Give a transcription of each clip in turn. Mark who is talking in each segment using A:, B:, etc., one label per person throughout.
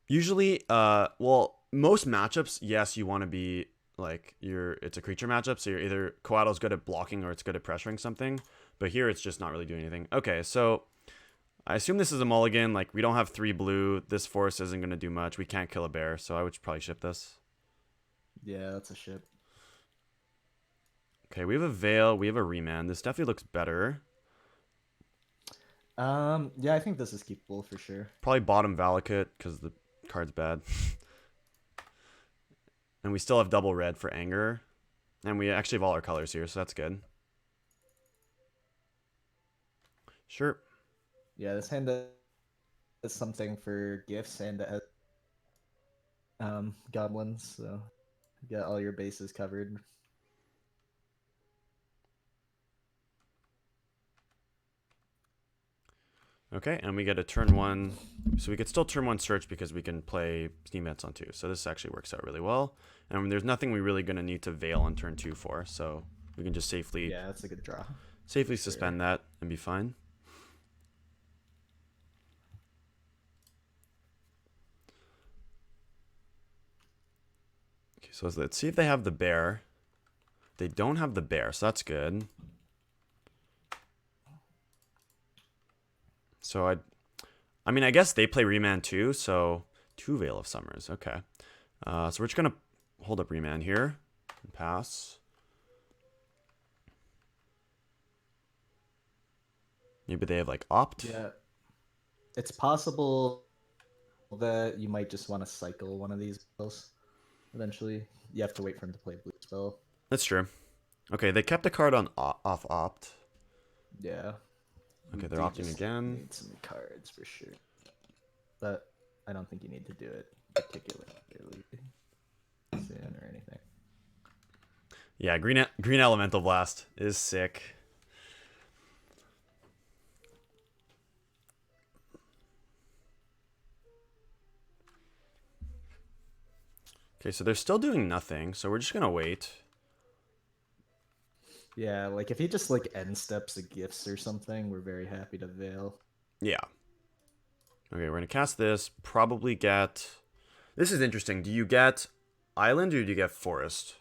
A: Usually, well, most matchups, yes, you want to be like it's a creature matchup, so you're either Coatlo's good at blocking or it's good at pressuring something. But here it's just not really doing anything. Okay, so I assume this is a mulligan. Like we don't have 3 blue. This force isn't gonna do much. We can't kill a bear, so I would probably ship this.
B: Yeah, that's a ship.
A: Okay, we have a Veil. We have a Remand. This definitely looks better.
B: Yeah, I think this is keepable for sure.
A: Probably bottom Valakut because the card's bad. And we still have double red for anger. And we actually have all our colors here, so that's good. Sure.
B: Yeah, this hand is something for gifts and it has goblins, so you got all your bases covered.
A: Okay, and we get a turn 1. So we could still turn 1 search because we can play Steam Vents on 2. So this actually works out really well. And there's nothing we really going to need to Veil on turn 2 for. So we can just safely
B: Yeah, that's a good draw.
A: suspend that and be fine. Okay, so let's see if they have the bear. They don't have the bear, so that's good. So I mean, I guess they play Remand too, so 2 Veil of Summers. Okay. So we're just going to hold up Remand here and pass. Maybe they have like Opt.
B: Yeah, it's possible that you might just want to cycle one of these spells. Eventually, you have to wait for him to play blue spell.
A: That's true. Okay, they kept the card on off Opt.
B: Yeah.
A: Okay,
B: You
A: they're
B: do
A: opting
B: just
A: again.
B: need some cards for sure. But I don't think you need to do it particularly soon or anything.
A: Yeah, green Elemental Blast is sick. Okay, so they're still doing nothing, so we're just gonna wait.
B: Yeah, like if he just like end steps the gifts or something, we're very happy to veil.
A: Yeah. Okay, we're gonna cast this. Probably get. This is interesting. Do you get Island or do you get Forest?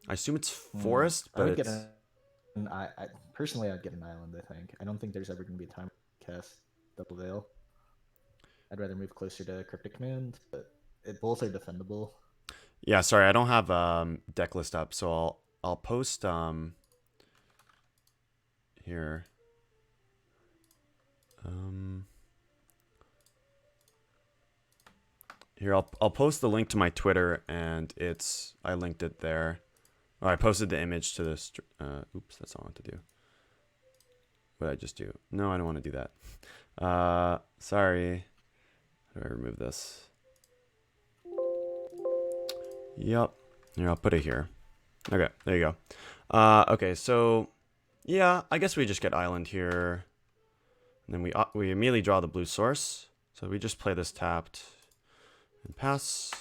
A: I assume it's Forest,
B: I
A: but
B: would get
A: it's.
B: I personally I'd get an island. I think I don't think there's ever gonna be a time to cast double veil. I'd rather move closer to cryptic command, but both are defendable.
A: Yeah, sorry, I don't have deck list up, so I'll post here. Here I'll post the link to my Twitter, and I linked it there. Oh, I posted the image to this. Oops, that's all I want to do. What did I just do? No, I don't want to do that. Sorry. How do I remove this? Yep. Here, I'll put it here. Okay, there you go. Okay, so yeah, I guess we just get Island here. And then we immediately draw the blue source. So we just play this tapped and pass.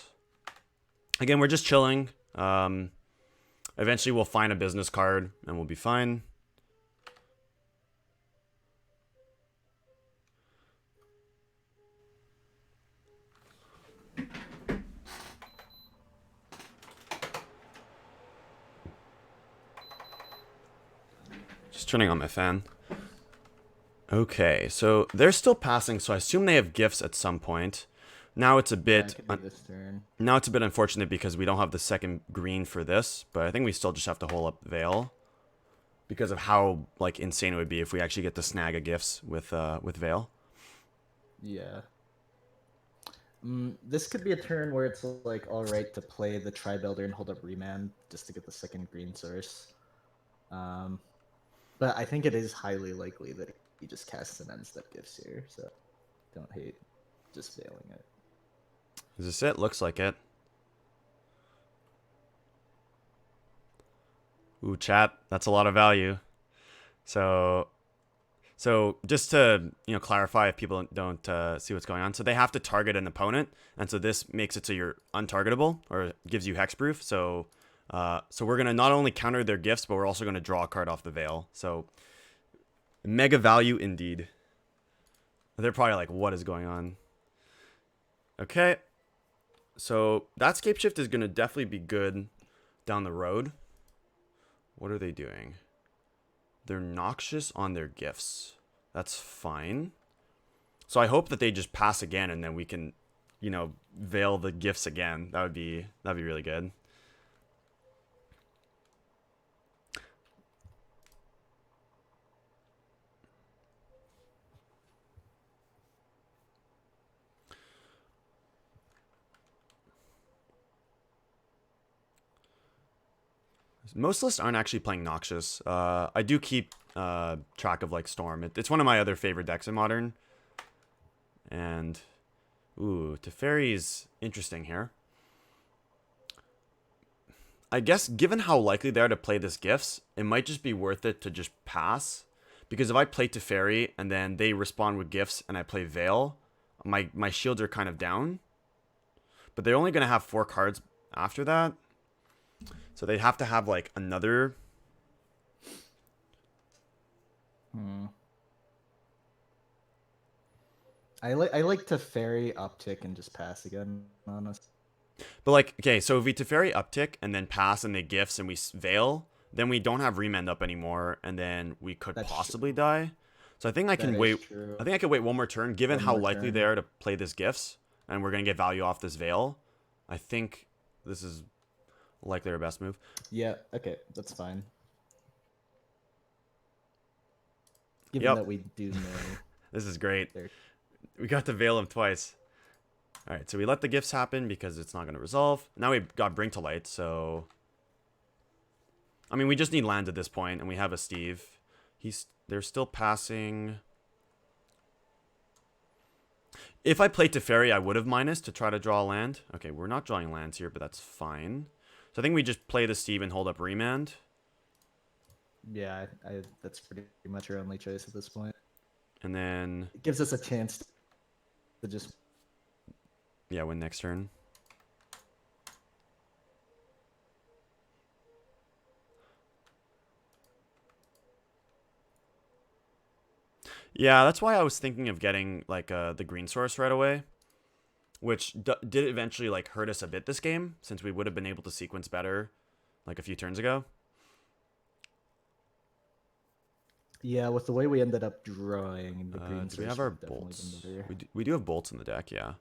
A: Again, we're just chilling. Eventually we'll find a business card and we'll be fine. Just turning on my fan. Okay, so they're still passing, so I assume they have gifts at some point. Now it's a
B: Yeah,
A: bit
B: it could be this turn.
A: now it's a bit unfortunate because we don't have the second green for this, but I think we still just have to hold up Veil because of how like insane it would be if we actually get to snag a gifts with Veil.
B: Yeah. This could be a turn where it's like all right to play the Tri-Builder and hold up Remand just to get the second green source. But I think it is highly likely that he just casts an end step gifts here, so don't hate just failing it.
A: Is this it? Looks like it. Ooh, chat. That's a lot of value. So just to clarify if people don't see what's going on, so they have to target an opponent, and so this makes it so you're untargetable or gives you hexproof. So we're gonna not only counter their gifts, but we're also gonna draw a card off the Veil. So mega value indeed. They're probably like, what is going on? Okay. So that scape shift is going to definitely be good down the road. What are they doing? They're noxious on their gifts. That's fine. So I hope that they just pass again and then we can, you know, veil the gifts again. That'd be really good. Most lists aren't actually playing Noxious. I do keep track of like Storm. It's one of my other favorite decks in Modern. And ooh, Teferi's interesting here. I guess given how likely they are to play this Gifts, it might just be worth it to just pass. Because if I play Teferi and then they respond with Gifts and I play Veil, my shields are kind of down. But they're only going to have 4 cards after that. So they have to have like another.
B: I like to Teferi uptick and just pass again, honestly.
A: But like, okay, so if we Teferi uptick and then pass and they gifts and we veil, then we don't have remand up anymore, and then we could
B: That's
A: possibly die. So I think I
B: That
A: can
B: is
A: wait.
B: true.
A: I think I can wait one more turn, given
B: One
A: how
B: more
A: likely
B: turn.
A: they are to play this gifts, and we're gonna get value off this veil. I think this is likely our best move.
B: Yeah, okay, that's fine. Given
A: Yep.
B: that we do know
A: This is great.
B: they're
A: We got to veil him twice. All right, so we let the gifts happen because it's not going to resolve. Now we got Bring to Light, so I mean, we just need lands at this point, and we have a Steve. They're still passing. If I played Teferi, I would have minus to try to draw a land. Okay, we're not drawing lands here, but that's fine. So I think we just play the Steve and hold up Remand.
B: yeah, that's pretty much our only choice at this point.
A: And then,
B: It gives us a chance to just
A: yeah, win next turn. Yeah, that's why I was thinking of getting like the green source right away, which did eventually like hurt us a bit this game, since we would have been able to sequence better like a few turns ago.
B: Yeah, with the way we ended up drawing the green
A: Do we
B: source
A: have our
B: would definitely
A: bolts?
B: been better.
A: We do have bolts in the deck, yeah.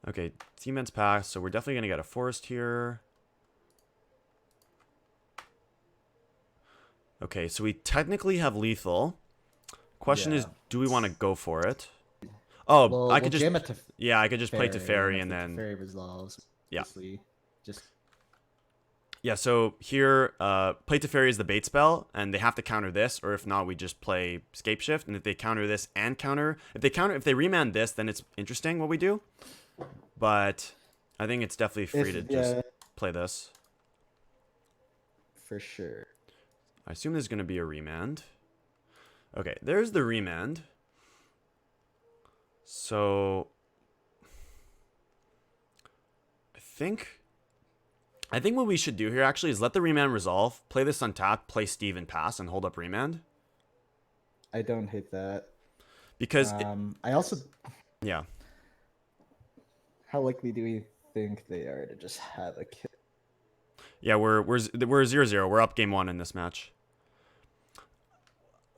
A: Okay, Seaman's pass, so we're definitely going to get a forest here. Okay, so we technically have lethal. Question is,
B: Yeah.
A: do we want to go for it? Oh,
B: Well,
A: I
B: we'll
A: could just,
B: jam it to
A: yeah, I could just play Teferi
B: if
A: and
B: the
A: then,
B: Teferi resolves.
A: Yeah.
B: Obviously, just
A: yeah, so here, play Teferi is the bait spell, and they have to counter this, or if not, we just play Scape Shift, and if they counter this and counter, if they remand this, then it's interesting what we do. But I think it's definitely free to just play this.
B: for sure.
A: I assume there's going to be a remand. Okay, there's the remand. So I think what we should do here actually is let the remand resolve, play this untapped, play Steve and pass, and hold up remand.
B: I don't hate that.
A: Because
B: I also,
A: yeah.
B: how likely do we think they are to just have a kill?
A: Yeah, we're 0-0. We're up game 1 in this match.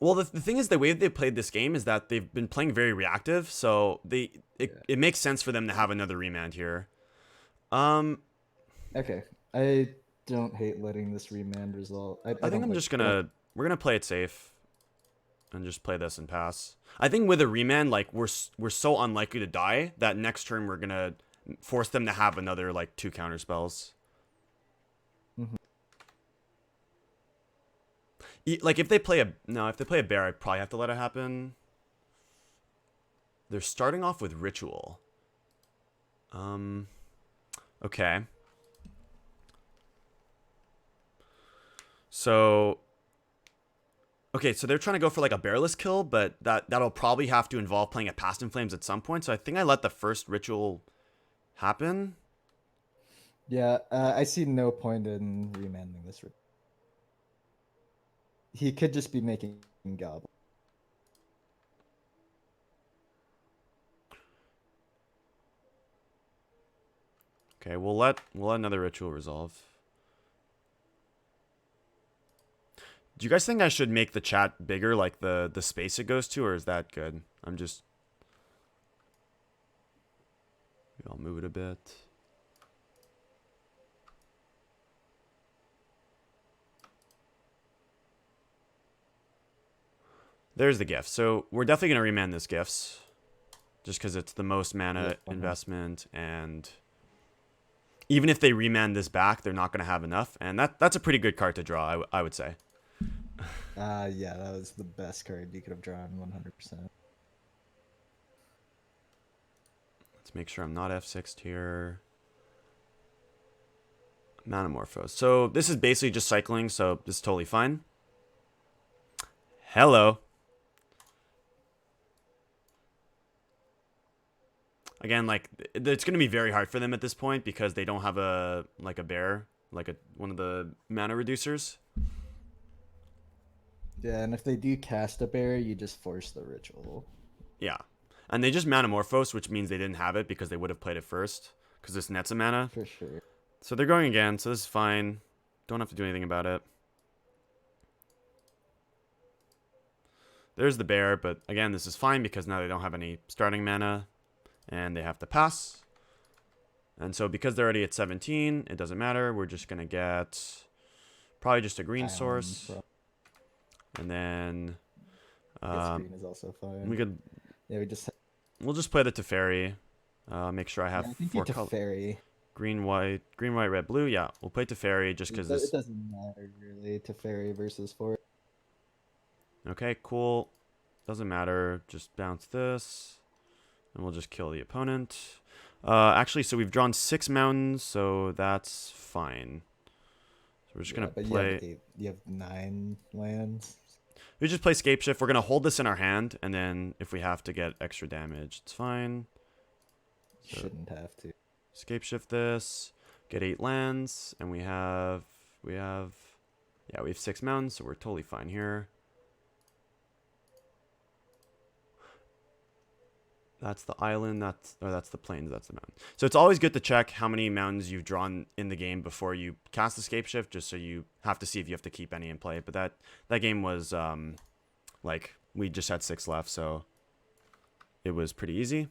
A: Well, the thing is, the way they played this game is that they've been playing very reactive, so it makes sense for them to have another remand here.
B: Okay, I don't hate letting this remand resolve. I
A: think I'm just gonna we're gonna play it safe, and just play this and pass. I think with a remand, like we're so unlikely to die that next turn we're gonna force them to have another like 2 counter spells. Like if they play a bear, I probably have to let it happen. They're starting off with ritual. Okay. So okay, so they're trying to go for like a bearless kill, but that'll probably have to involve playing a Past in Flames at some point. So I think I let the first ritual happen.
B: Yeah, I see no point in remanding this. He could just be making goblin.
A: Okay, we'll let another ritual resolve. Do you guys think I should make the chat bigger, like the space it goes to, or is that good? I'm just... Maybe I'll move it a bit. There's the gift. So we're definitely going to remand this gifts. Just because it's the most mana investment, and even if they remand this back, they're not going to have enough. And that's a pretty good card to draw, I would say.
B: Yeah, that was the best card you could have drawn, 100%.
A: Let's make sure I'm not F6'd here. Manamorphose. So this is basically just cycling, so this is totally fine. Hello. Again, like, it's going to be very hard for them at this point because they don't have a bear, like one of the mana reducers.
B: Yeah, and if they do cast a bear, you just force the ritual.
A: Yeah. And they just Manamorphose, which means they didn't have it because they would have played it first. Because this nets a mana.
B: For sure.
A: So they're going again, so this is fine. Don't have to do anything about it. There's the bear, but again, this is fine because now they don't have any starting mana. And they have to pass. And so because they're already at 17, it doesn't matter. We're just going to get probably just a green source. And then
B: green is also fine.
A: we could...
B: Yeah,
A: we'll just play the Teferi. Make sure I have
B: I think
A: 4 colors.
B: Teferi.
A: Green, white, red, blue. Yeah, we'll play Teferi just because this...
B: It doesn't matter, really. Teferi versus 4.
A: Okay, cool. Doesn't matter. Just bounce this. And we'll just kill the opponent. Actually, so we've drawn 6 mountains, so that's fine. So we're just going to play...
B: You have 9 lands.
A: We just play Scapeshift. We're going to hold this in our hand, and then if we have to get extra damage, it's fine.
B: So shouldn't have to.
A: Scapeshift this. Get 8 lands, and we have 6 mountains, so we're totally fine here. That's the island, that's the plains, that's the mountain. So it's always good to check how many mountains you've drawn in the game before you cast the Scapeshift, just so you have to see if you have to keep any in play. But that game was, like, we just had 6 left, so it was pretty easy.